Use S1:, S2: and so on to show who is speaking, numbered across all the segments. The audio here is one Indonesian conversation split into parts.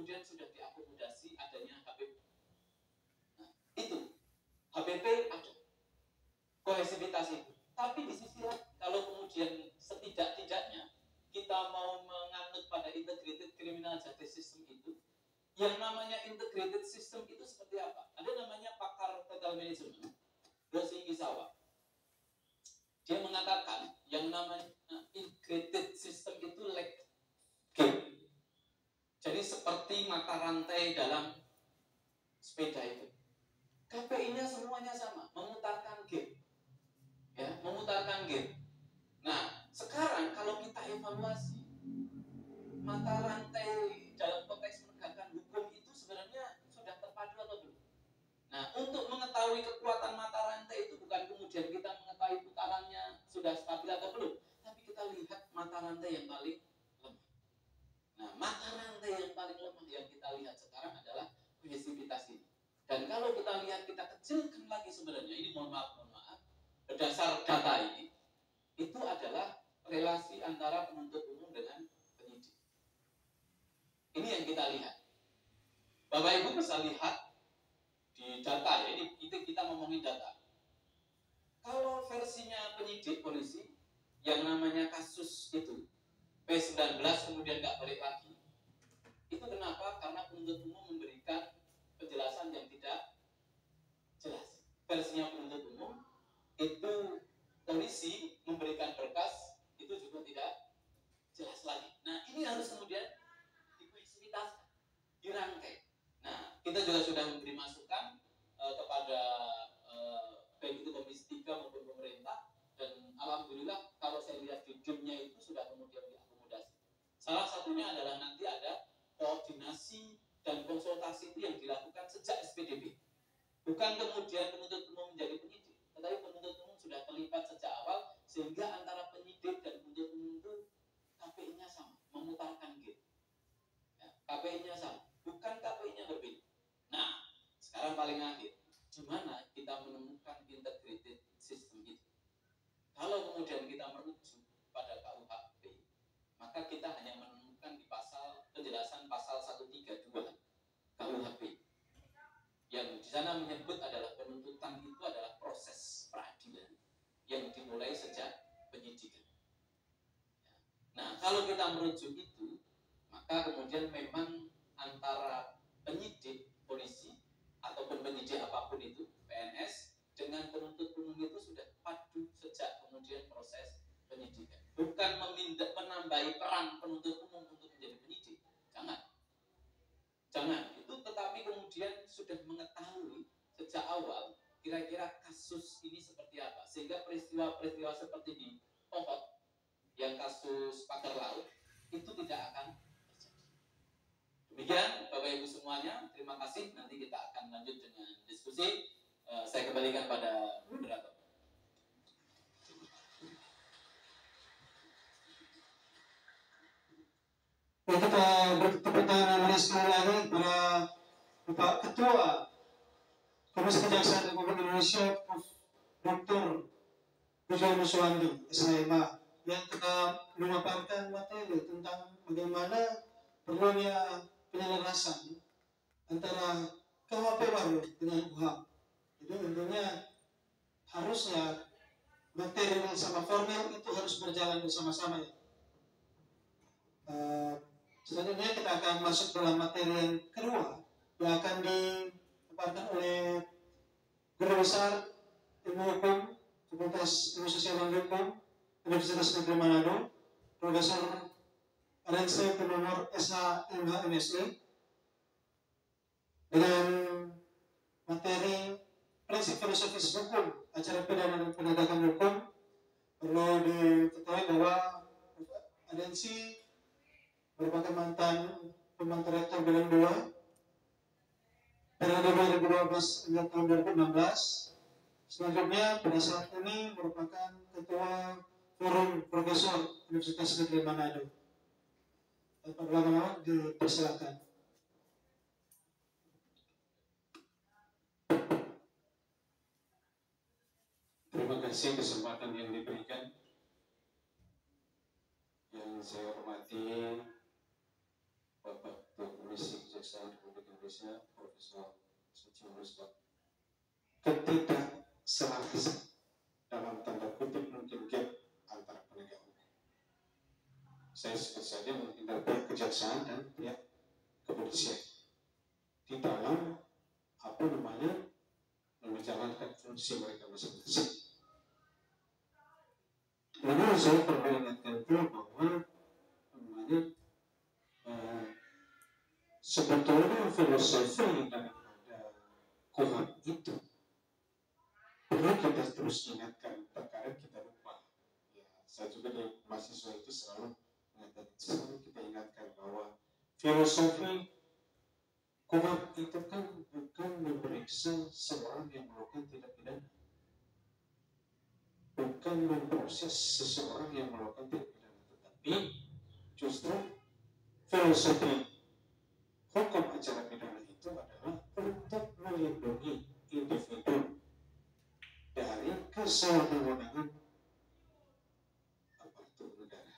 S1: kemudian sudah diakomodasi adanya HPP. Nah, itu HPP ada kohesivitas itu. Tapi di sisi lain, kalau kemudian setidak-tidaknya kita mau menganut pada integrated criminal justice system itu, yang namanya integrated system itu seperti apa? Ada namanya pakar total management, Yoshi Izawa. Dia mengatakan yang namanya integrated system itu like game. Jadi seperti mata rantai dalam sepeda itu. KPI-nya semuanya sama, memutarkan game. Ya, memutarkan game. Nah, sekarang kalau kita evaluasi mata rantai dalam konteks penegakan hukum itu sebenarnya sudah terpadu atau belum? Nah, untuk mengetahui kekuatan mata rantai itu bukan kemudian kita mengetahui putarannya sudah stabil atau belum, tapi kita lihat mata rantai yang paling lemah. Nah, mata rantai yang paling lemah yang kita lihat sekarang adalah kohesivitas ini. Dan kalau kita lihat, kita kecilkan lagi sebenarnya, ini mohon maaf, berdasar data ini, itu adalah relasi antara penuntut umum dengan penyidik. Ini yang kita lihat. Bapak Ibu bisa lihat di data ya, ini kita ngomongin data. Kalau versinya penyidik polisi, yang namanya kasus itu P19 kemudian nggak balik lagi. Itu kenapa? Karena penuntut umum memberikan penjelasan yang tidak jelas. Versinya penuntut umum itu polisi memberikan berkas itu juga tidak jelas lagi. Nah, ini harus kemudian dikohesivitaskan, dirangkai. Nah, kita juga sudah memberi masukan kepada baik itu Komisi 3 maupun pemerintah, dan alhamdulillah kalau saya lihat di jumnya itu sudah kemudian diakomodasi. Salah satunya adalah nanti ada koordinasi dan konsultasi itu yang dilakukan sejak SPDP. Bukan kemudian penuntut umum menjadi penyidik, tetapi penuntut umum sudah terlibat sejak awal, sehingga antara penyidik dan penuntut umum itu KPI-nya sama, memutarkan game. Ya, KPI-nya sama, bukan KPI-nya berbeda. Nah, sekarang paling akhir, di mana kita menemukan integrated system itu? Kalau kemudian kita merujuk pada KUHP, maka kita hanya menemukan di penjelasan pasal 132 KUHP. Yang di sana menyebut adalah penuntutan itu adalah proses peradilan yang dimulai sejak penyidikan. Nah, kalau kita merujuk itu, maka kemudian memang antara penyidik polisi ataupun penyidik apapun itu, PNS, dengan penuntut umum itu sudah padu sejak kemudian proses penyidikan. Bukan menambahi peran penuntut umum untuk menjadi penyidik. Jangan. Itu tetapi kemudian sudah mengetahui sejak awal kira-kira kasus ini seperti apa, sehingga peristiwa-peristiwa seperti di Pohot yang kasus pagar laut itu tidak akan terjadi. Demikian Bapak Ibu semuanya, terima kasih. Nanti kita akan lanjut dengan diskusi. Saya kembalikan pada moderator.
S2: Kita bertepuk tangan sekali lagi kepada Bapak Ketua Komisi Kejaksaan Republik Indonesia, Dr. Bujana Suwandi, SMA, yang telah memaparkan materi tentang bagaimana perlunya penyelarasan antara KUHP baru dengan UHAP. Jadi tentunya harusnya materi sama formil itu harus berjalan bersama-sama ya. Selanjutnya kita akan masuk dalam materi yang kedua yang akan dipaparkan oleh Guru Besar Ilmu Hukum Fakultas Ilmu Sosial dan Hukum Universitas Negeri Manado, Profesor RNC Penonor SH MH MSI, dengan materi prinsip filosofis hukum acara pidana dan penegakan hukum. Perlu diketahui bahwa RNC merupakan mantan pembantu rektor bidang 2 periode 2012 hingga tahun 2016. Selanjutnya pada saat ini merupakan ketua forum profesor Universitas Negeri Manado. Pak Lama dipersilakan.
S3: Terima kasih kesempatan yang diberikan. Yang saya hormati Bapak Ketua Komisi Indonesia, Profesor Suciolus, ketidakselarasan dalam tanda kutip mungkin gap antara penegak hukum. Saya sebut saja mungkin dari pihak kejaksaan dan pihak kepolisian di dalam menjalankan fungsi mereka masing-masing. Lalu saya perlu ingatkan pula bahwa sebetulnya filosofi daripada Kuhap itu perlu kita terus ingatkan, terkadang kita lupa. Ya, saya juga di mahasiswa itu selalu kita ingatkan bahwa filosofi Kuhap itu kan bukan memeriksa seorang yang melakukan tindak pidana, bukan memproses seseorang yang melakukan tindak pidana, tetapi justru filosofi hukum acara pidana itu adalah untuk melindungi individu dari kesewenang-wenangan aparatur negara.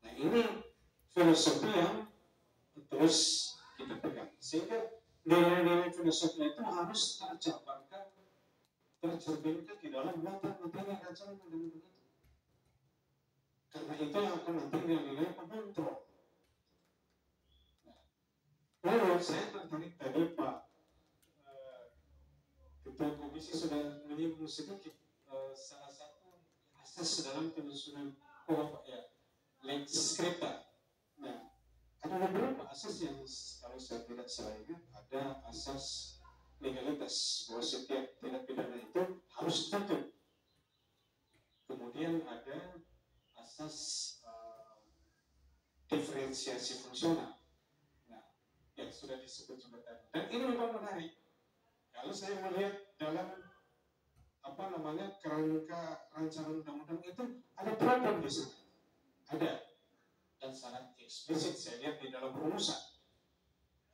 S3: Nah, ini filosofi yang terus kita pegang, sehingga nilai-nilai filosofi itu harus terjabarkan, tercerminkan di dalam materi rancangan undang-undang itu. Karena itu yang akan nanti nilai-nilai pengontrol. Lalu saya tertarik tadi Pak Ketua Komisi sudah menyinggung sedikit salah satu asas dalam penyusunan Kuhap ya, lex scripta. Nah, ada beberapa asas yang kalau saya tidak salah ingat, ada asas legalitas bahwa setiap tindak pidana itu harus dituntut. Kemudian ada asas diferensiasi fungsional. Nah, yang sudah disebut juga tadi. Dan ini memang menarik. Kalau saya melihat dalam kerangka rancangan undang-undang itu ada problem di sana. Ada. Dan sangat eksplisit saya lihat di dalam rumusan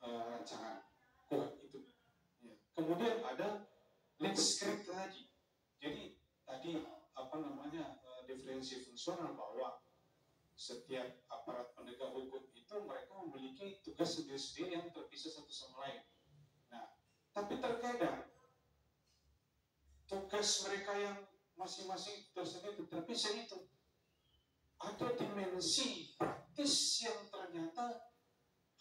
S3: rancangan Kuhap itu. Ya. Kemudian ada lex scripta tadi. Jadi tadi diferensi fungsional bahwa setiap aparat penegak hukum itu mereka memiliki tugas sendiri-sendiri yang terpisah satu sama lain. Nah, tapi terkadang tugas mereka yang masing-masing tersendiri terpisah itu ada dimensi praktis yang ternyata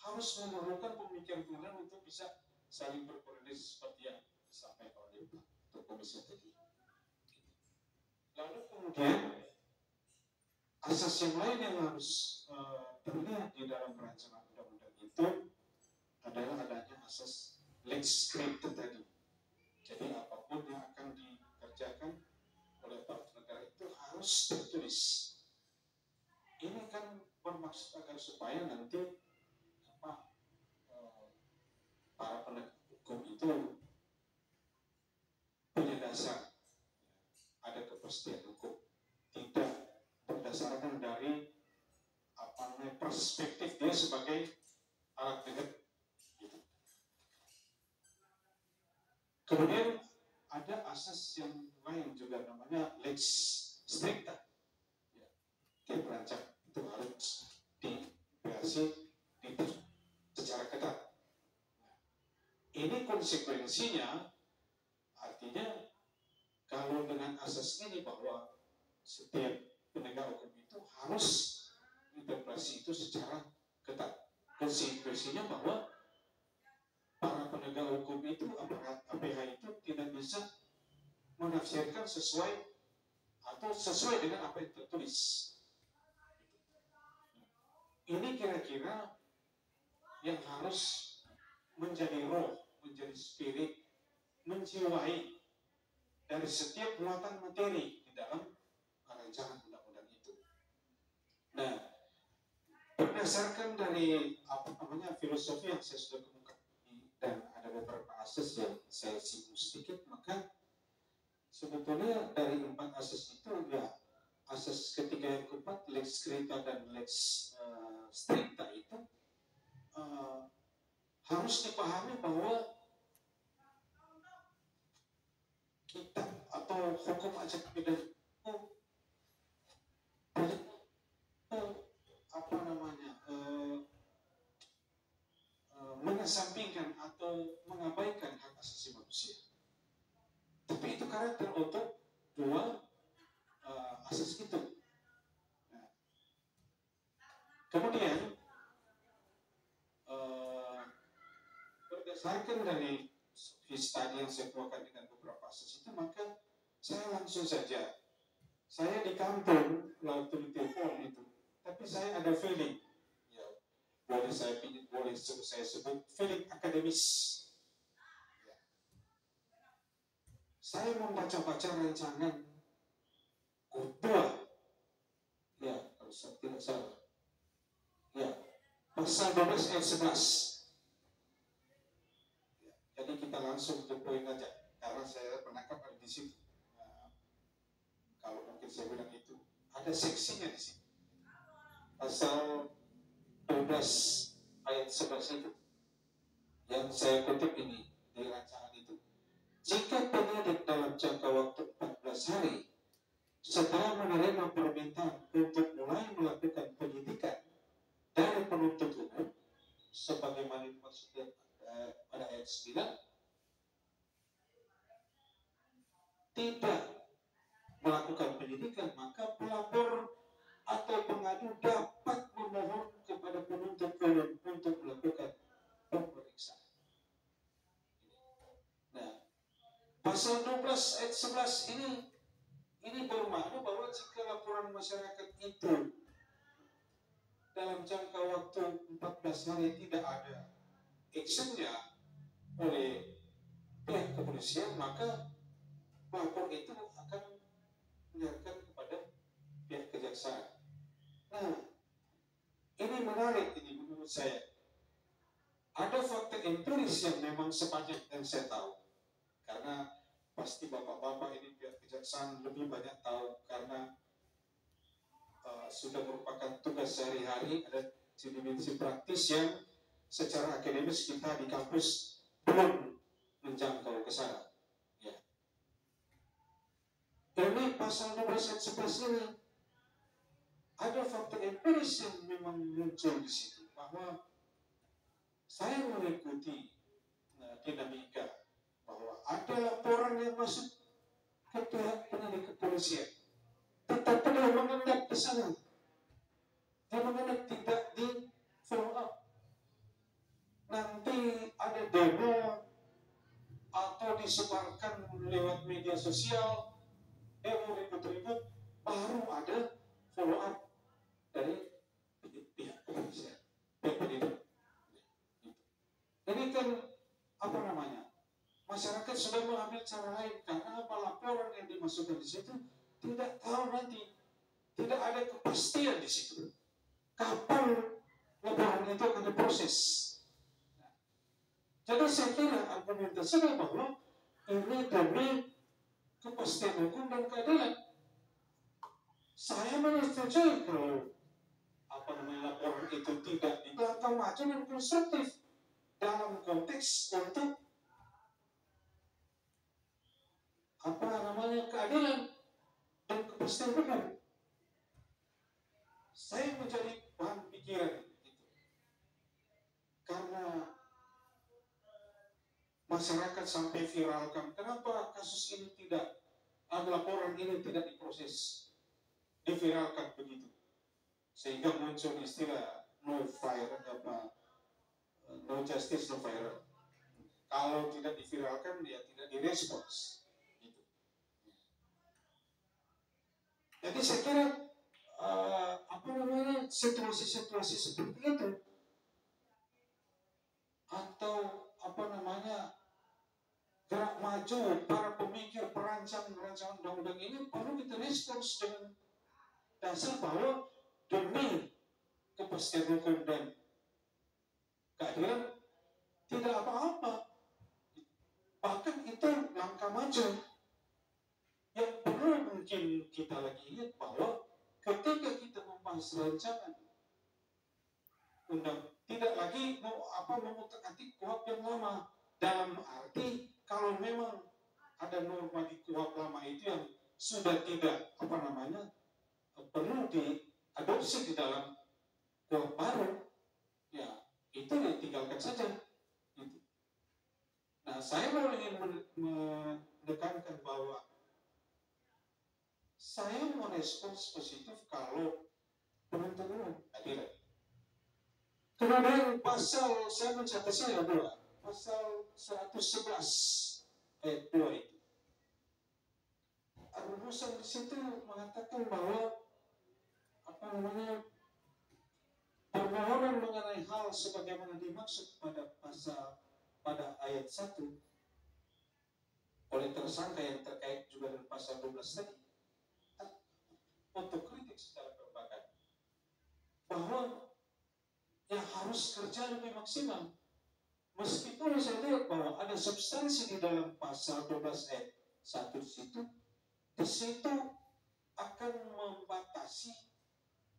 S3: harus memerlukan pemikiran untuk bisa saling berkoordinasi seperti yang disampaikan oleh Pak Komisi tadi. Lalu kemudian asas yang lain yang harus terlihat di dalam rancangan undang-undang itu adalah adanya asas lex scripta tadi. Jadi apapun yang akan dikerjakan oleh aparat negara itu harus tertulis. Ini kan bermaksud agar supaya nanti para penegak hukum itu punya dasar, ada kepastian hukum, tidak berdasarkan dari perspektif dia sebagai alat negara. Gitu. Kemudian ada asas yang lain juga namanya lex stricta. Ya, perancang itu harus dioperasi secara ketat. Ini konsekuensinya artinya kalau dengan asas ini bahwa setiap penegak hukum itu harus interpretasi itu secara ketat. Konsekuensinya bahwa para penegak hukum itu, aparat APH itu tidak bisa menafsirkan sesuai dengan apa yang tertulis. Ini kira-kira yang harus menjadi roh, menjadi spirit, menjiwai dari setiap muatan materi di dalam rancangan undang-undang itu. Nah, berdasarkan dari filosofi yang saya sudah kemukakan dan ada beberapa asas yang saya singgung sedikit, maka sebetulnya dari 4 asas itu ya asas ketiga yang keempat lex scripta dan lex stricta itu harus dipahami bahwa kitab atau hukum acara pidana itu mengesampingkan atau mengabaikan hak asasi manusia. Tapi itu karakter untuk dua asas itu. Nah, kemudian berdasarkan dari study yang saya keluarkan dengan beberapa asas itu, maka saya langsung saja, saya di kampung waktu di telepon itu, tapi saya ada feeling, ya, boleh saya sebut feeling akademis. Ya. Saya membaca-baca rancangan kedua, ya, kalau saya tidak salah, ya, pasal 12 ayat 11. Jadi kita langsung ke poin aja, karena saya penangkap ada di situ. Nah, kalau mungkin saya bilang itu, ada seksinya di situ. Pasal 12 ayat 11 itu, yang saya kutip ini di rancangan itu. Jika penyidik dalam jangka waktu 14 hari setelah menerima permintaan untuk mulai melakukan penyidikan dari penuntut umum, sebagaimana dimaksudkan pada ayat 9, tidak melakukan penyidikan, maka pelapor atau pengadu dapat memohon kepada penuntut umum untuk melakukan pemeriksaan. Nah, pasal 12 ayat 11 ini bermakna bahwa jika laporan masyarakat itu dalam jangka waktu 14 hari tidak ada actionnya oleh pihak kepolisian, maka pelapor itu akan menyerahkan kepada pihak kejaksaan. Nah, ini menarik ini menurut saya. Ada fakta empiris yang memang sepanjang yang saya tahu, karena pasti bapak-bapak ini pihak kejaksaan lebih banyak tahu, karena sudah merupakan tugas sehari-hari, ada dimensi praktis yang secara akademis kita di kampus belum menjangkau ke sana. Ya. Ini pasal 12 ayat 11 ini ada fakta empiris yang memang muncul di situ, bahwa saya mengikuti dinamika bahwa ada laporan yang masuk ke pihak penyidik kepolisian, tetapi dia mengendap ke sana, dia mengendap tidak di follow up. Nanti ada demo atau disebarkan lewat media sosial, demo ribut-ribut, baru ada follow up dari pihak kepolisian, pihak penyidik. Ini kan apa namanya? Masyarakat sudah mengambil cara lain, karena apa, laporan yang dimasukkan di situ tidak tahu nanti, tidak ada kepastian di situ kapan laporan itu akan diproses. Jadi saya kira argumentasinya bahwa ini demi kepastian hukum dan keadilan. Saya menyetujui kalau laporan itu tidak dibelakang maju dan konstruktif dalam konteks untuk keadilan dan kepastian hukum. Saya menjadi bahan pikiran itu, karena masyarakat sampai viralkan, kenapa kasus ini tidak, laporan ini tidak diproses, diviralkan begitu, sehingga muncul istilah no justice no viral. Kalau tidak diviralkan, dia tidak direspons. Gitu. Jadi saya kira situasi-situasi seperti itu, atau gerak maju para pemikir perancang undang-undang ini perlu kita respons dengan dasar bahwa demi kepastian hukum dan keadilan tidak apa-apa. Bahkan itu langkah maju yang perlu mungkin kita lagi ingat, bahwa ketika kita membahas rancangan undang, tidak lagi mengutak-atik KUHP yang lama, dalam arti kalau memang ada norma di KUHP lama itu yang sudah tidak perlu diadopsi di dalam KUHP baru, ya itu ditinggalkan saja. saya mau ingin menekankan bahwa saya merespons positif kalau penuntut umum hadir. Kemudian pasal, saya mencatatnya adalah pasal 111 ayat 2 itu. Rumusan di situ mengatakan bahwa permohonan mengenai hal sebagaimana dimaksud pada ayat 1 oleh tersangka yang terkait juga dengan pasal 12 tadi untuk kritik secara kelembagaan bahwa yang harus kerja lebih maksimal, meskipun saya lihat bahwa ada substansi di dalam pasal 12 ayat 1 di situ akan membatasi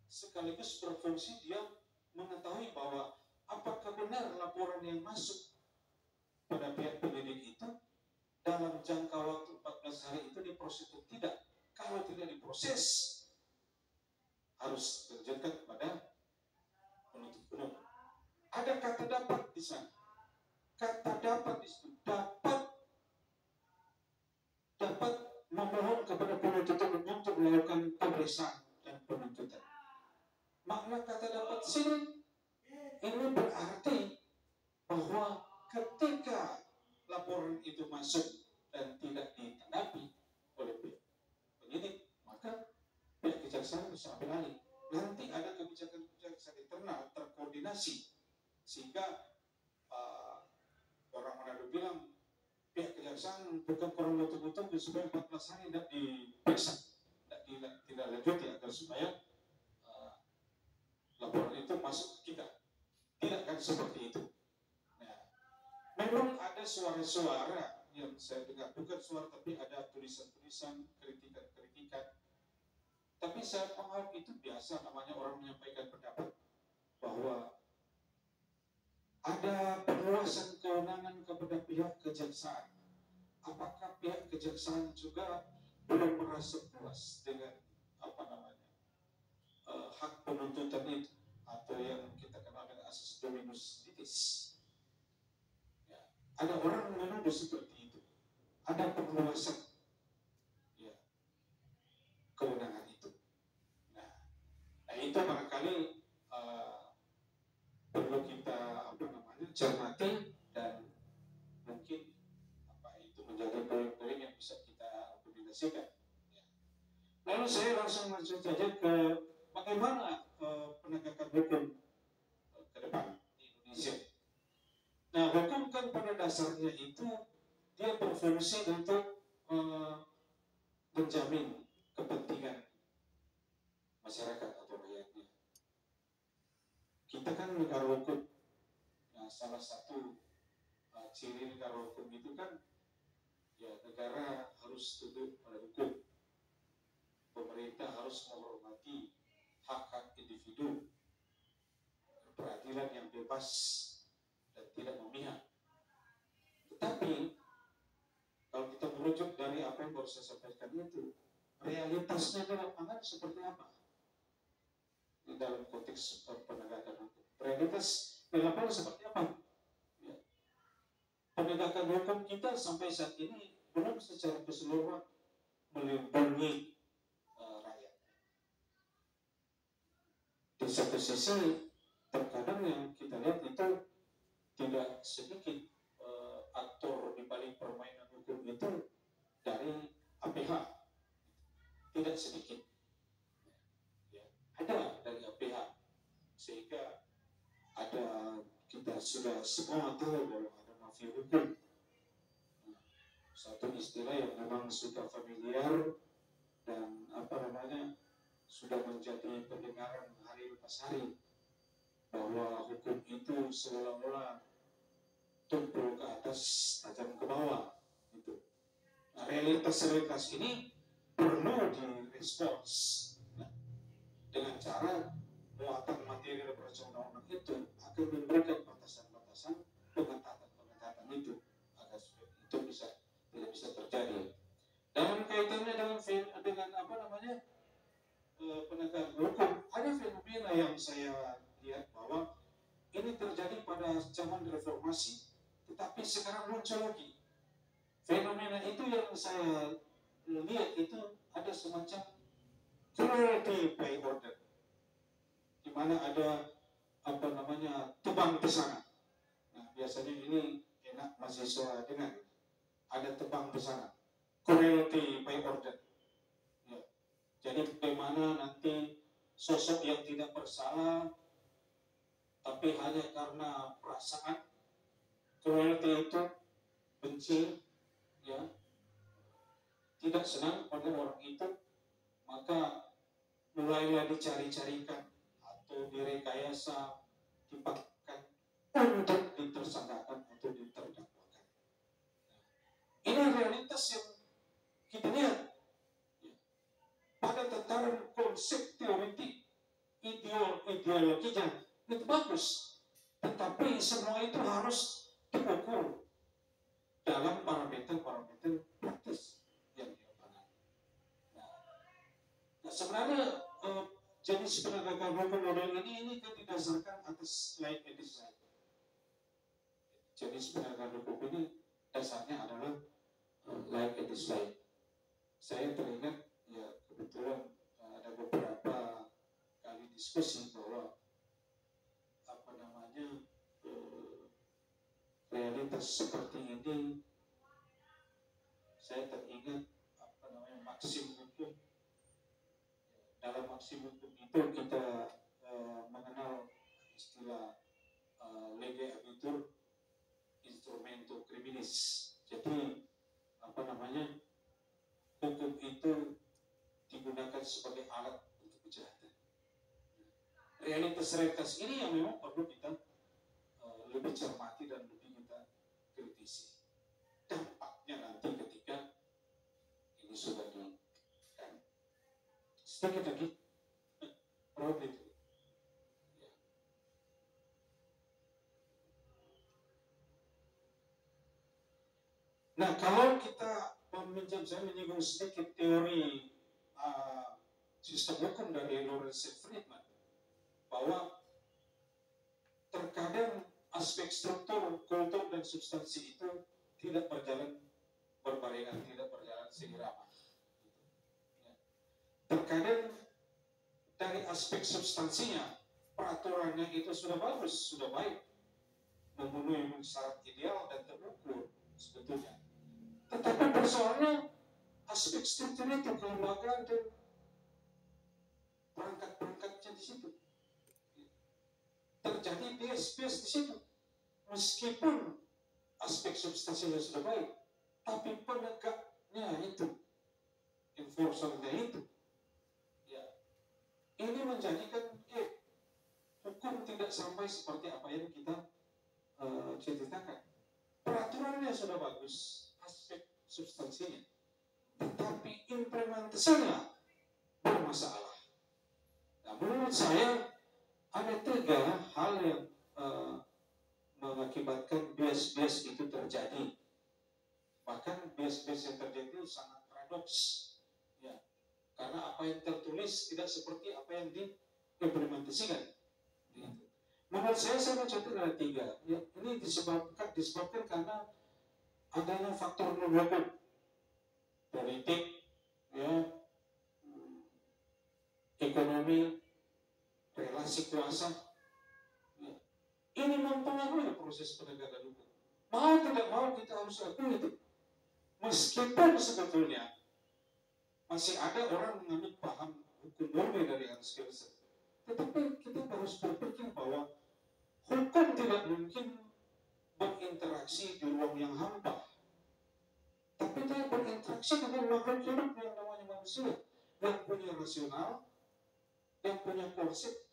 S3: sekaligus berfungsi dia mengetahui bahwa apakah benar laporan yang masuk pada pihak penyidik itu dalam jangka waktu 14 hari itu diproses atau tidak. Kalau tidak diproses, harus terjunkan kepada penuntut umum. Ada kata dapat di sana. Kata dapat di situ dapat memohon kepada penuntut umum untuk melakukan pemeriksaan dan penuntutan. Makna kata dapat di sini ini berarti bahwa ketika laporan itu masuk dan tidak ditanggapi oleh pihak penyidik, maka pihak kejaksaan bisa ambil alih. Nanti ada kebijakan-kebijakan internal terkoordinasi sehingga orang Manado bilang pihak kejaksaan bukan kurang betul-betul supaya 14 hari tidak diperiksa, tidak lanjuti agar supaya laporan itu masuk ke kita. Tidak kan seperti itu. Nah, memang ada suara-suara yang saya dengar, bukan suara tapi ada tulisan-tulisan, kritikan-kritikan. Tapi saya paham itu biasa, namanya orang menyampaikan pendapat bahwa ada perluasan kewenangan kepada pihak kejaksaan. Apakah pihak kejaksaan juga belum merasa puas dengan hak penuntutan itu atau yang kita kenal dengan asas dominus litis? Ya, ada orang menuduh seperti itu. Ada perluasan kewenangan itu. Nah itu barangkali perlu kita cermati dan mungkin itu menjadi poin-poin yang bisa kita rekomendasikan. Ya. Lalu saya langsung lanjut saja ke bagaimana penegakan hukum ke depan di Indonesia. Nah, hukum kan pada dasarnya itu dia berfungsi untuk menjamin kepentingan masyarakat atau rakyatnya. Kita kan negara hukum. Nah, salah satu ciri negara hukum itu kan ya negara harus tunduk pada hukum. Pemerintah harus menghormati hak-hak individu, peradilan yang bebas dan tidak memihak. Tetapi kalau kita merujuk dari apa yang baru saya sampaikan itu, realitasnya di lapangan seperti apa? Di dalam konteks penegakan hukum, realitas di lapangan seperti apa? Ya. Penegakan hukum kita sampai saat ini belum secara keseluruhan melindungi rakyat. Di satu sisi, terkadang yang kita lihat itu tidak sedikit aktor di balik permainan hukum itu dari APH, tidak sedikit. Ya, ada dari APH, sehingga ada kita sudah semua tahu bahwa ada mafia hukum. Satu istilah yang memang sudah familiar dan sudah menjadi pendengaran hari lepas hari, bahwa hukum itu seolah-olah tumpul ke atas, tajam ke bawah. Gitu. Nah, realitas ini perlu direspons dengan cara muatan materi dan peraturan undang-undang itu akan memberikan batasan-batasan pengetatan itu agar itu tidak bisa terjadi. Dalam kaitannya dengan penegakan hukum, ada fenomena yang saya lihat bahwa ini terjadi pada zaman reformasi, tetapi sekarang muncul lagi fenomena itu yang saya lihat itu ada semacam cruelty by order, di mana ada apa namanya tebang pesana. Nah, biasanya ini enak mahasiswa dengar, ada tebang pesana, cruelty by order. Ya. Jadi bagaimana nanti sosok yang tidak bersalah, tapi hanya karena perasaan cruelty itu, benci, ya, tidak senang pada orang itu, maka mulailah dicari-carikan atau direkayasa, dipakaikan untuk ditersangkakan atau diterdakwakan. Ini realitas yang kita lihat. Pada tataran konsep teoretik, ideologinya itu bagus, tetapi semua itu harus diukur dalam parameter-parameter praktis yang dilakukan. Nah, sebenarnya jenis penegakan hukum model ini kan didasarkan atas like and dislike. Jenis penegakan hukum ini dasarnya adalah like and dislike. Saya teringat ya, kebetulan ada beberapa kali diskusi bahwa apa namanya realitas seperti ini, saya teringat apa namanya maksim hukum. Dalam maksim hukum itu kita mengenal istilah lege habetur instrumento criminis. Jadi apa namanya, hukum itu digunakan sebagai alat untuk kejahatan. Realitas ini yang memang perlu kita lebih cermati dan lebih kita kritisi. Dampaknya nanti ketika ini sudah dilakukan. Sedikit lagi, problem itu. Ya. Nah, kalau kita saya menyinggung sedikit teori sistem hukum dari Lawrence Friedman, bahwa terkadang aspek struktur, kultur, dan substansi itu tidak berjalan berbarengan, tidak berjalan seirama. Terkadang dari aspek substansinya, peraturannya itu sudah bagus, sudah baik, memenuhi syarat ideal dan terukur sebetulnya. Tetapi persoalannya aspek struktur itu, kelembagaan dan perangkat-perangkatnya di situ. Terjadi bias-bias di situ. Meskipun aspek substansinya sudah baik, tapi penegaknya itu, enforcernya itu, ya, ini menjadikan hukum tidak sampai seperti apa yang kita ceritakan. Peraturannya sudah bagus, aspek substansinya, tetapi implementasinya bermasalah. Nah, menurut saya ada 3 hal yang mengakibatkan bias-bias itu terjadi. Bahkan bias-bias yang terjadi itu sangat paradoks, ya, karena apa yang tertulis tidak seperti apa yang diimplementasikan. Menurut saya mencatat ada 3. Ya, ini disebabkan karena adanya faktor non-hukum, politik, ya, ekonomi, relasi kuasa. Ya. Ini mempengaruhi proses penegakan hukum. Mau tidak mau kita harus akui itu. Meskipun sebetulnya masih ada orang mengambil paham hukum murni dari Hans Kelsen, tetapi kita harus berpikir bahwa hukum tidak mungkin berinteraksi di ruang yang hampa, tapi dia berinteraksi dengan makhluk hidup yang namanya manusia, yang punya rasional, yang punya konsep,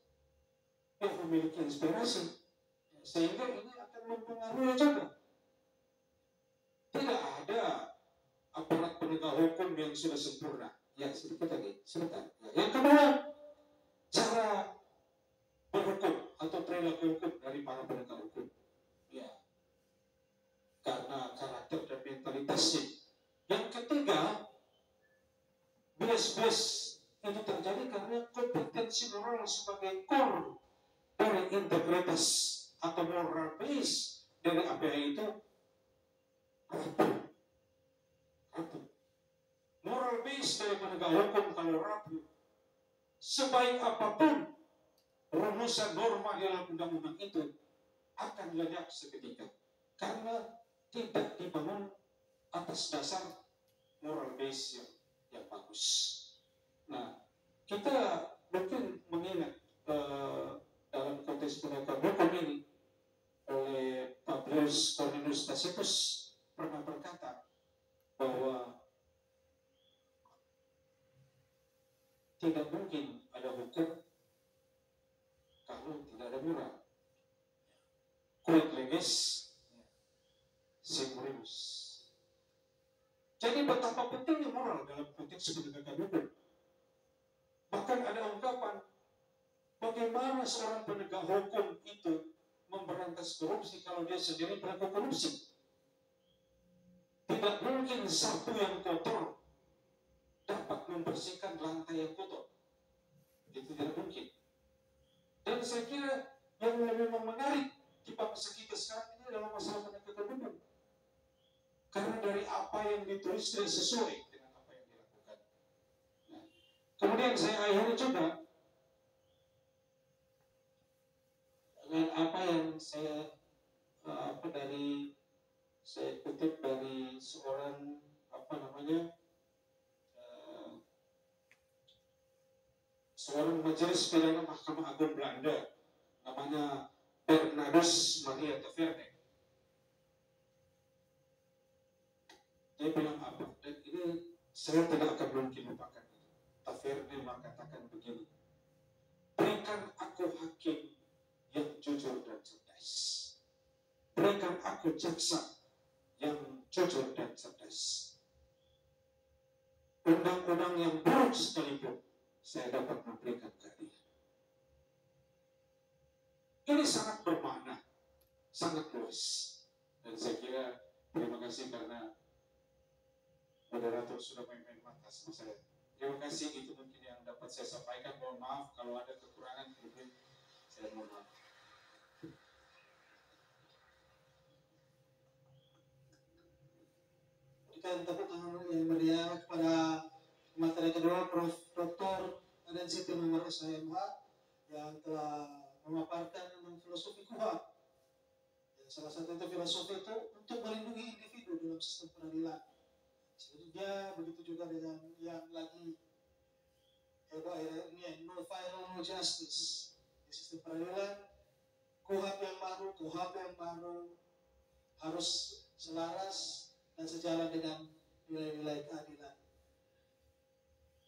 S3: yang memiliki inspirasi, sehingga ini akan mempengaruhi juga. Tidak ada aparat penegak hukum yang sudah sempurna. Ya, sedikit lagi, sebentar. Yang kedua, cara berhukum atau perilaku hukum dari para penegak hukum. Ya, karena karakter dan mentalitasnya. Yang ketiga, bias-bias itu terjadi karena kompetensi moral sebagai core dari integritas atau moral base dari APH itu rapuh. rapuh. Moral base dari penegak hukum kalau rapuh, sebaik apapun rumusan norma di dalam undang-undang itu akan lenyap seketika karena tidak dibangun atas dasar moral base yang bagus. Nah, kita mungkin mengingat dalam konteks penegak hukum ini oleh Publius Cornelius Tacitus pernah berkata bahwa tidak mungkin ada hukum kalau tidak ada moral. Quid leges semoribus. Jadi betapa pentingnya moral dalam konteks penegakan hukum. Bahkan ada ungkapan bagaimana seorang penegak hukum itu memberantas korupsi kalau dia sendiri pelaku korupsi. Tidak mungkin sapu yang kotor dapat membersihkan lantai yang kotor. Itu tidak mungkin. Dan saya kira yang lebih menarik di bangsa kita sekarang ini adalah masalah penegakan hukum. Karena dari apa yang ditulis tidak sesuai dengan apa yang dilakukan. Nah, kemudian saya akhiri juga dengan apa yang saya kutip dari seorang seorang majelis pidana Mahkamah Agung Belanda namanya Bernardus Maria Taverne. Dia bilang apa? Dan ini saya tidak akan mungkin lupakan. Taverne mengatakan begini: berikan aku hakim yang jujur dan cerdas. Berikan aku jaksa yang jujur dan cerdas. Undang-undang yang buruk sekalipun saya dapat memberikan keadilan. Ini sangat bermakna, sangat luas. Dan saya kira terima kasih karena moderator sudah main-main batas saya. Terima kasih, itu mungkin yang dapat saya sampaikan. Mohon maaf kalau ada kekurangan, saya mohon maaf.
S2: Berikan tepuk tangan yang meriah kepada materi kedua Prof. Dr. Aden Siti Nomor SHMH yang telah memaparkan tentang filosofi KUHP. Salah satu itu filosofi itu untuk melindungi individu dalam sistem peradilan. Sebenarnya begitu juga dengan yang lagi ini no final no justice di sistem peradilan. KUHP yang baru harus selaras dan sejalan dengan nilai-nilai keadilan.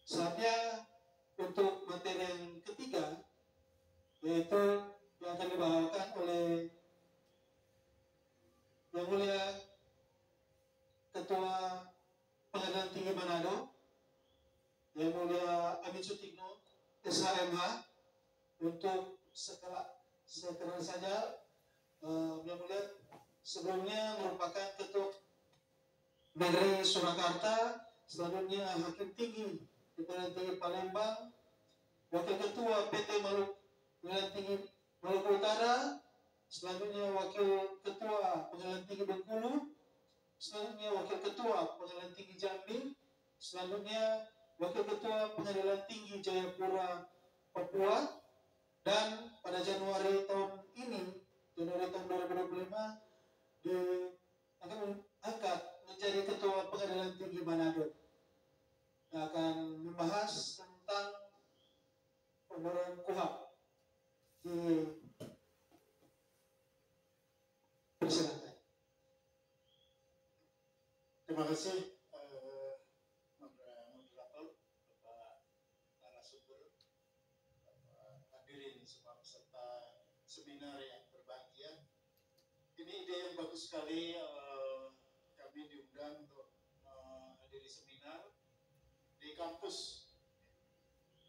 S2: Saatnya untuk materi yang ketiga, yaitu yang akan dibawakan oleh Yang Mulia Ketua Pengadilan Tinggi Manado, Yang Mulia Amin Sutikno, SHMH, untuk sekarang saja Yang Mulia sebelumnya merupakan Ketua Negeri Surakarta, selanjutnya Hakim Tinggi di Pengadilan Tinggi Palembang, Wakil Ketua PT Pengadilan Tinggi Maluku Utara, selanjutnya Wakil Ketua Pengadilan Tinggi Bengkulu, selanjutnya Wakil Ketua Pengadilan Tinggi Jambi, selanjutnya Wakil Ketua Pengadilan Tinggi Jayapura, Papua, dan pada Januari tahun 2025 akan angkat menjadi Ketua Pengadilan Tinggi Manado, yang akan membahas tentang pembaruan KUHP di persidangan.
S4: Terima kasih moderator, Bapak narasumber, Bapak hadirin semua peserta seminar yang berbahagia. Ini ide yang bagus sekali. Kami diundang untuk menghadiri seminar di kampus.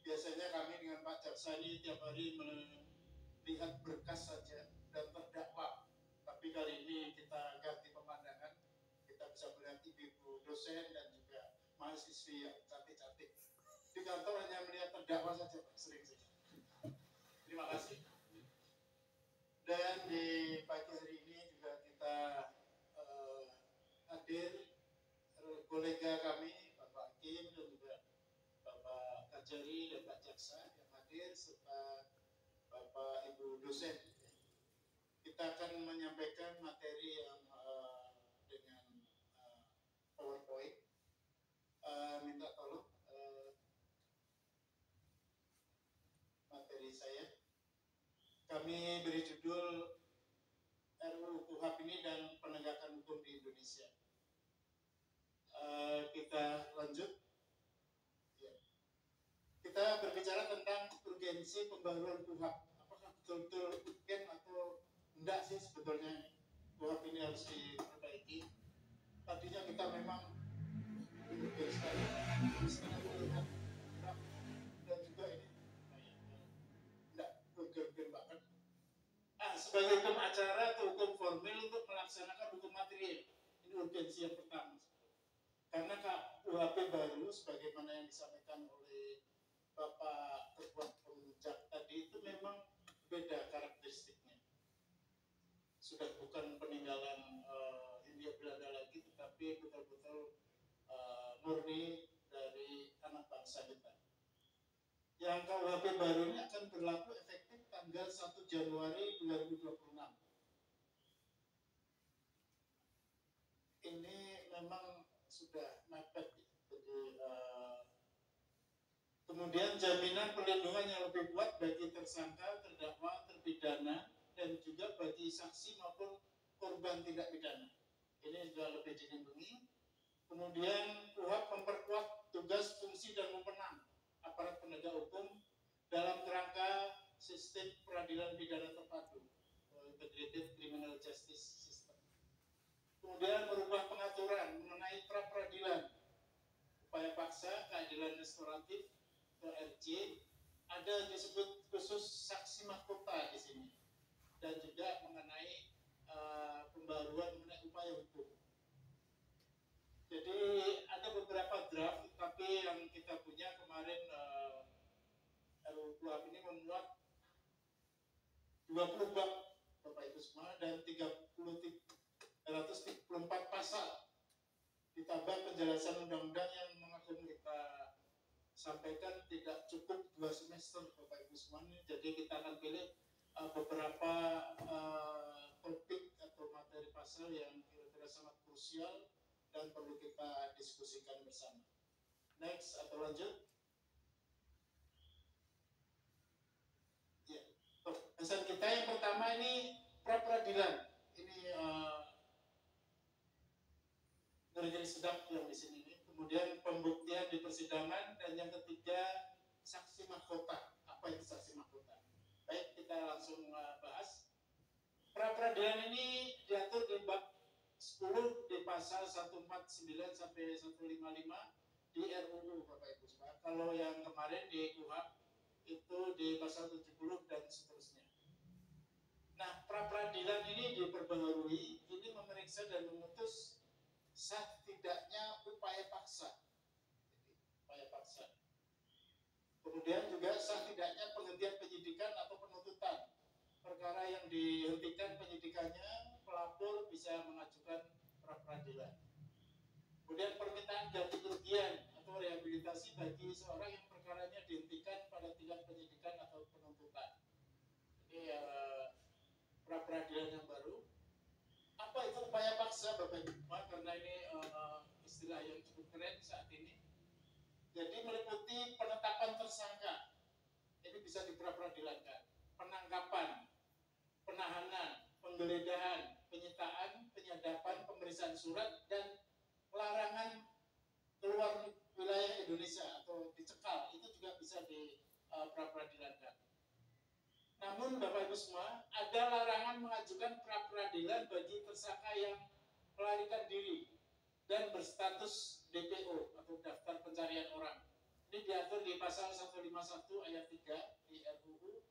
S4: Biasanya kami dengan Pak Jaksa ini tiap hari melihat berkas saja dan terdakwa. Tapi kali ini kita ganti pemandangan. Kita bisa melihat ibu dosen dan juga mahasiswi yang cantik-cantik. Di kantor hanya melihat terdakwa saja, Pak, sering-sering. Terima kasih. Dan di pagi hari ini juga kita hadir kolega kita akan menyampaikan materi yang dengan PowerPoint. Minta tolong materi saya. Kami beri judul RUU KUHP ini dan penegakan hukum di Indonesia. Kita lanjut. Ya. Kita berbicara tentang urgensi pembaruan KUHP. Apakah betul-betul urgen atau enggak sih sebetulnya KUHP ini harus diperbaiki? Tadinya kita memang urgen sekali, dan juga ini enggak urgen banget. Sebagai hukum acara atau hukum formil untuk melaksanakan hukum material, ini urgensi yang pertama. Karena KUHP baru, sebagaimana yang disampaikan oleh Bapak Ketua Pemuncak tadi, itu memang beda karakteristiknya. Sudah bukan peninggalan Hindia Belanda lagi, tetapi betul-betul murni dari anak bangsa kita. Yang KUHP baru ini akan berlaku efektif tanggal 1 Januari 2026. Ini memang sudah mepet. Jadi kemudian jaminan perlindungan yang lebih kuat bagi tersangka, terdakwa, terpidana, dan juga bagi saksi maupun korban tindak pidana. Ini juga lebih dilindungi. Kemudian KUHP memperkuat tugas, fungsi, dan wewenang aparat penegak hukum dalam kerangka sistem peradilan pidana terpadu, Integrated Criminal Justice System. Kemudian merubah pengaturan mengenai pra peradilan, upaya paksa, keadilan restoratif, (RJ), ada disebut khusus saksi mahkota di sini, dan juga mengenai pembaruan mengenai upaya hukum. Jadi ada beberapa draft, tapi yang kita punya kemarin RUU KUHP ini memuat 20 bab Bapak Ibu semua dan 334 pasal, ditambah penjelasan undang-undang yang mengatur kita sampaikan tidak cukup 2 semester Bapak Ibu semua. Jadi kita akan pilih beberapa topik atau materi pasal yang kira-kira sangat krusial dan perlu kita diskusikan bersama. Next atau lanjut. Ya, pesan kita yang pertama ini pra peradilan. Ini ngeri sedap yang di sini. Kemudian pembuktian di persidangan, dan yang ketiga saksi mahkota. Apa itu saksi mahkota? Baik, kita langsung bahas. Pra peradilan ini diatur di bab 10 di pasal 149 sampai 155 di RUU Bapak Ibu semua. Kalau yang kemarin di KUHP itu di pasal 70 dan seterusnya. Nah, pra peradilan ini diperbaharui, ini memeriksa dan memutus sah tidaknya upaya paksa. Upaya paksa. Kemudian juga sah tidaknya penghentian penyidikan atau penuntutan. Perkara yang dihentikan penyidikannya, pelapor bisa mengajukan pra peradilan. Kemudian permintaan ganti kerugian atau rehabilitasi bagi seorang yang perkaranya dihentikan pada tingkat penyidikan atau penuntutan. Ini pra peradilan yang baru. Apa itu upaya paksa Bapak Ibu? Karena ini istilah yang cukup keren saat ini. Jadi meliputi penetapan tersangka. Ini bisa di pra peradilankan. Penangkapan, penahanan, penggeledahan, penyitaan, penyadapan, pemeriksaan surat, dan larangan keluar wilayah Indonesia atau dicekal, itu juga bisa di pra peradilankan. Namun Bapak Ibu semua, ada larangan mengajukan pra peradilan bagi tersangka yang melarikan diri dan berstatus DPO atau daftar pencarian orang. Ini diatur di pasal 151 ayat 3 di RUU,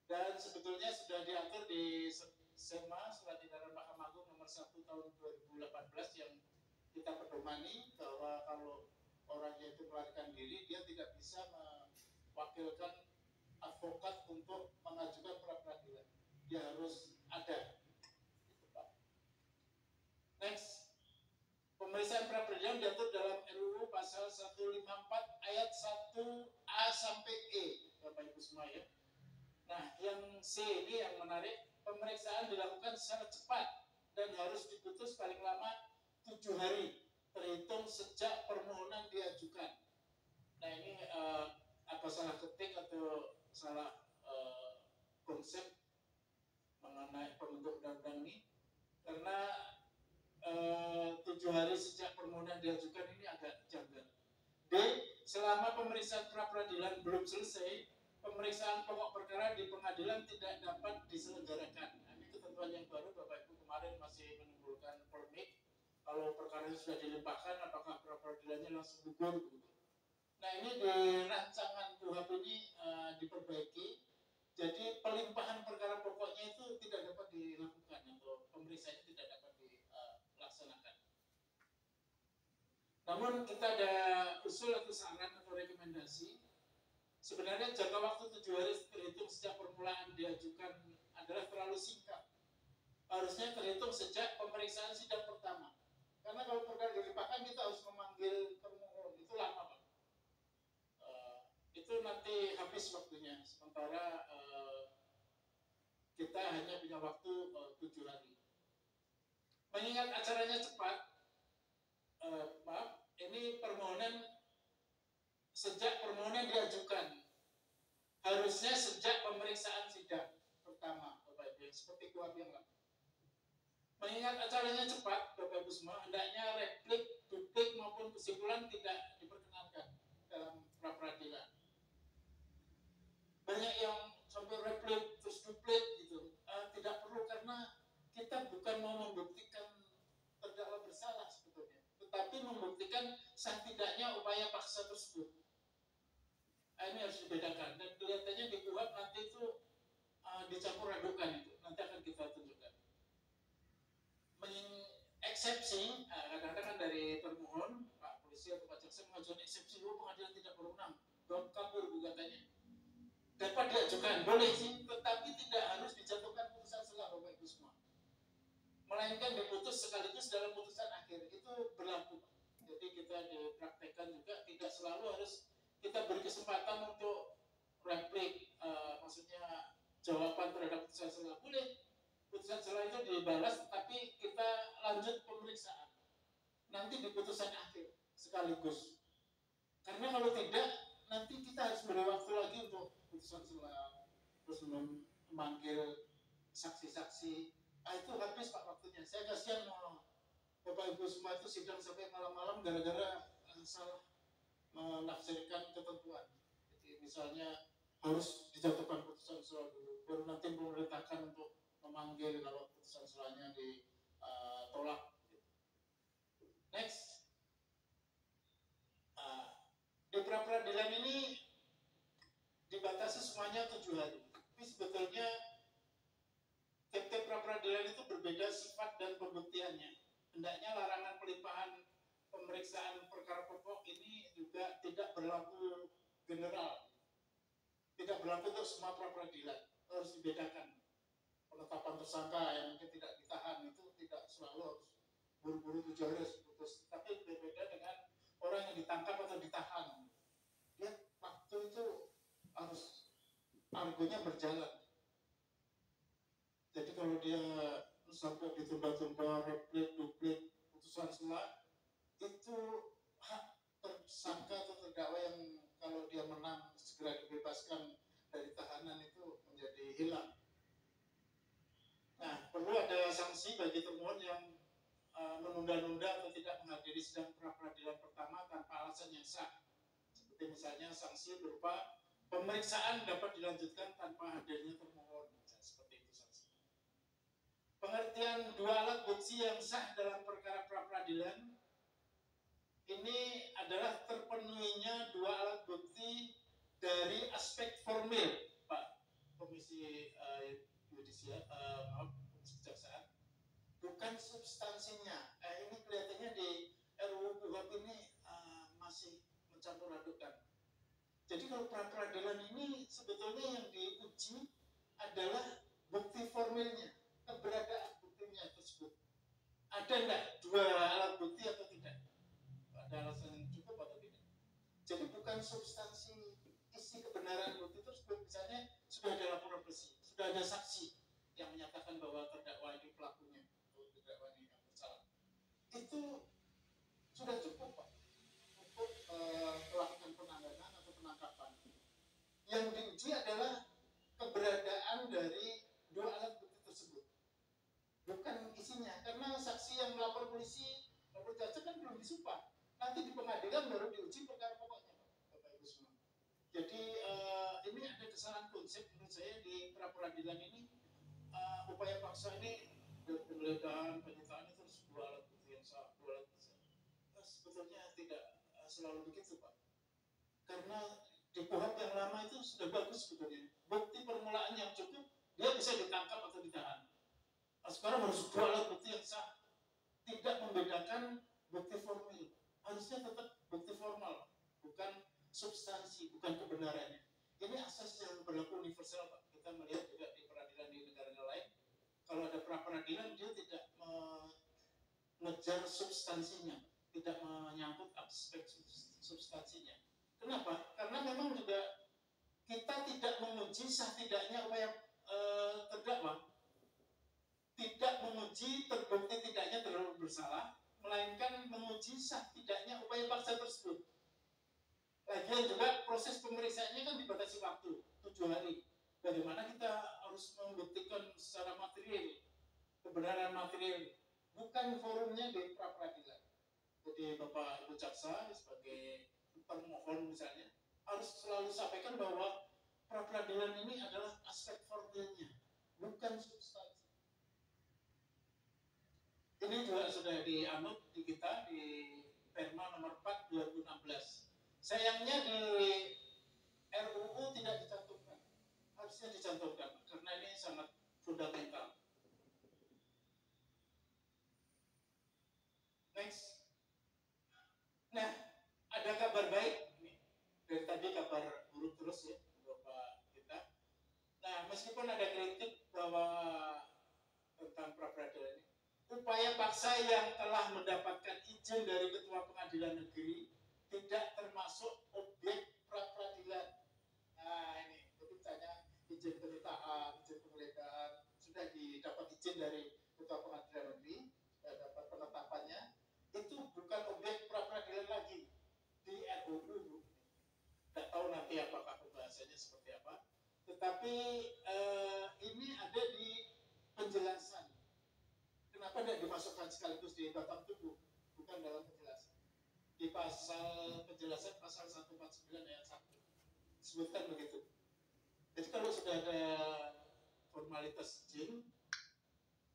S4: dan sebetulnya sudah diatur di SEMA, Surat Edaran Mahkamah Agung nomor 1 tahun 2018, yang kita pedomani bahwa kalau orangnya itu melarikan diri, dia tidak bisa mewakilkan advokat untuk mengajukan pra peradilan. Dia harus ada. Next, pemeriksaan pra peradilan diatur dalam RUU pasal 154 ayat 1A sampai E, Bapak Ibu semua ya. Nah, yang C ini yang menarik, pemeriksaan dilakukan secara cepat dan harus diputus paling lama 7 hari terhitung sejak permohonan diajukan. Nah ini apa salah ketik atau salah konsep mengenai pembentuk undang-undang ini, karena 7 hari sejak permohonan diajukan ini agak janggal. D. Selama pemeriksaan pra-peradilan belum selesai, pemeriksaan pokok perkara di pengadilan tidak dapat diselenggarakan. Nah, ini ketentuan yang baru, Bapak Ibu, kemarin masih menimbulkan polemik. Kalau perkara sudah dilimpahkan, apakah pra-peradilannya langsung gugur begitu. Nah ini di rancangan KUHP ini diperbaiki. Jadi pelimpahan perkara pokoknya itu tidak dapat dilakukan atau pemeriksaannya tidak dapat dilaksanakan. Namun kita ada usul atau saran atau rekomendasi. Sebenarnya jangka waktu 7 hari terhitung sejak permulaan diajukan adalah terlalu singkat. Harusnya terhitung sejak pemeriksaan sidang pertama. Karena kalau perkara dilimpahkan kita harus memanggil termohon, itu lama Pak. Itu nanti habis waktunya. Sementara kita hanya punya waktu 7 hari. Mengingat acaranya cepat, ini permohonan sejak permohonan diajukan, harusnya sejak pemeriksaan sidang pertama, Bapak Ibu, seperti KUHP yang lalu. Mengingat acaranya cepat, Bapak Ibu semua, hendaknya replik, duplik maupun kesimpulan tidak diperkenankan dalam pra-peradilan. Banyak yang sampai replik terus duplik gitu, tidak perlu karena kita bukan mau membuktikan terdakwa bersalah sebetulnya, tetapi membuktikan setidaknya upaya paksa tersebut. Ini harus dibedakan dan kelihatannya di KUHP nanti itu dicampur adukan itu, nanti akan kita tunjukkan. Eksepsi, kadang-kadang kan dari termohon, Pak Polisi atau Pak Jaksa mengajukan eksepsi, pengadilan tidak berwenang, kabur gugatannya. Dapat diajukan, boleh sih, tetapi tidak harus dijatuhkan putusan selah Bapak Ibu semua. Melainkan diputus sekaligus dalam putusan akhir, itu berlaku. Jadi kita dipraktekkan juga, tidak selalu harus kita beri kesempatan untuk replik, maksudnya jawaban terhadap putusan selah. Boleh, putusan selah itu dibalas, tapi kita lanjut pemeriksaan. Nanti di putusan akhir sekaligus. Karena kalau tidak, nanti kita harus beri waktu lagi untuk putusan selah, terus memanggil saksi-saksi. Itu habis Pak waktunya. Saya kasihan Bapak Ibu semua itu sidang sampai malam-malam gara-gara salah menafsirkan ketentuan. Jadi misalnya harus dijatuhkan putusan selah dulu, baru nanti memerintahkan untuk memanggil kalau putusan selahnya ditolak. Next. Di pra-peradilan ini dibatasi semuanya 7 hari. Tapi sebetulnya tiap-tiap pra-peradilan itu berbeda sifat dan pembuktiannya. Hendaknya larangan pelimpahan pemeriksaan perkara pokok ini juga tidak berlaku general. Tidak berlaku untuk semua pra-peradilan. Harus dibedakan. Penetapan tersangka yang mungkin tidak ditahan itu tidak selalu harus buru-buru 7 hari harus putus. Tapi berbeda dengan orang yang ditangkap atau ditahan. Dia waktu itu harus argonya berjalan. Jadi kalau dia sampai ditunda-tunda, replik, duplik, putusan selah, itu hak tersangka atau terdakwa yang kalau dia menang segera dibebaskan dari tahanan itu menjadi hilang. Nah, perlu ada sanksi bagi termohon yang menunda-nunda atau tidak menghadiri sidang pra-peradilan pertama tanpa alasan yang sah. Seperti misalnya sanksi berupa pemeriksaan dapat dilanjutkan tanpa hadirnya termohon. Seperti itu sanksi. Pengertian dua alat bukti yang sah dalam perkara pra-peradilan ini adalah terpenuhinya dua alat bukti dari aspek formil, Pak Komisi Yudisial, Komisi Kejaksaan, bukan substansinya. Ini kelihatannya di RUU KUHP ini masih mencampur adukan. Jadi kalau pra-peradilan ini sebetulnya yang diuji adalah bukti formilnya, keberadaan buktinya tersebut. Ada enggak dua alat bukti atau tidak? Ada alasan yang cukup atau tidak? Jadi bukan substansi isi kebenaran bukti tersebut. Misalnya sudah ada laporan polisi, sudah ada saksi yang menyatakan menyatakan bahwa terdakwa ini pelakunya atau terdakwa ini yang bersalah, itu sudah cukup Pak untuk melakukan penanganan atau penangkapan. Yang diuji adalah keberadaan dari dua alat bukti tersebut, bukan isinya. Karena saksi yang melapor polisi, lapor jaksa kan belum disumpah. Nanti di pengadilan baru diuji perkara pokoknya, Bapak Ibu semua. Jadi ini ada kesalahan konsep menurut saya di pra peradilan ini. Upaya paksa ini dari penggeledahan, penyitaan itu harus dua alat bukti yang sah, dua alat bukti. Sebetulnya tidak selalu begitu Pak. Karena di KUHP yang lama itu sudah bagus sebetulnya. Bukti permulaan yang cukup, dia bisa ditangkap atau ditahan. Sekarang harus dua alat bukti yang sah. Tidak membedakan bukti formil. Harusnya tetap bukti formal, bukan substansi, bukan kebenarannya. Ini asas yang berlaku universal Pak. Kita melihat juga di peradilan di negara lain, kalau ada pra peradilan dia tidak mengejar substansinya, tidak menyangkut aspek substansinya. Kenapa? Karena memang juga kita tidak menguji sah tidaknya upaya terdakwa, tidak menguji terbukti tidaknya terlalu bersalah, melainkan menguji sah tidaknya upaya paksa tersebut. Lagian juga proses pemeriksaannya kan dibatasi waktu 7 hari. Bagaimana kita harus membuktikan secara material, kebenaran material, bukan forumnya di pra peradilan. Jadi Bapak Ibu Jaksa sebagai termohon misalnya harus selalu sampaikan bahwa pra peradilan ini adalah aspek formilnya, bukan substansi. Ini juga sudah dianut di kita di Perma nomor 4 2016. Sayangnya di RUU tidak dicantumkan. Harusnya dicantumkan karena ini sangat fundamental. Next. Nah, ada kabar baik ini. Dari tadi kabar buruk terus ya Bapak kita. Nah, meskipun ada kritik bahwa tentang pra peradilan ini, upaya paksa yang telah mendapatkan izin dari Ketua Pengadilan Negeri tidak termasuk objek pra peradilan. Nah ini, jadi misalnya izin penyitaan, izin penggeledahan sudah didapat izin dari Ketua Pengadilan Negeri, sudah dapat penetapannya, itu bukan objek pra peradilan lagi di RUU. Tidak tahu nanti apakah pembahasannya seperti apa. Tetapi ini ada di penjelasan. Kenapa tidak dimasukkan sekaligus di batang tubuh, bukan dalam penjelasan? Di pasal penjelasan pasal 149 ayat 1 disebutkan begitu. Jadi kalau sudah ada formalitas izin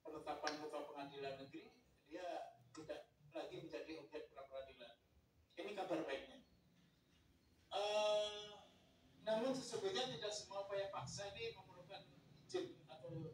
S4: penetapan Ketua Pengadilan Negeri, dia tidak lagi menjadi objek pra peradilan. Ini kabar baiknya. Namun sesungguhnya tidak semua upaya paksa ini memerlukan izin atau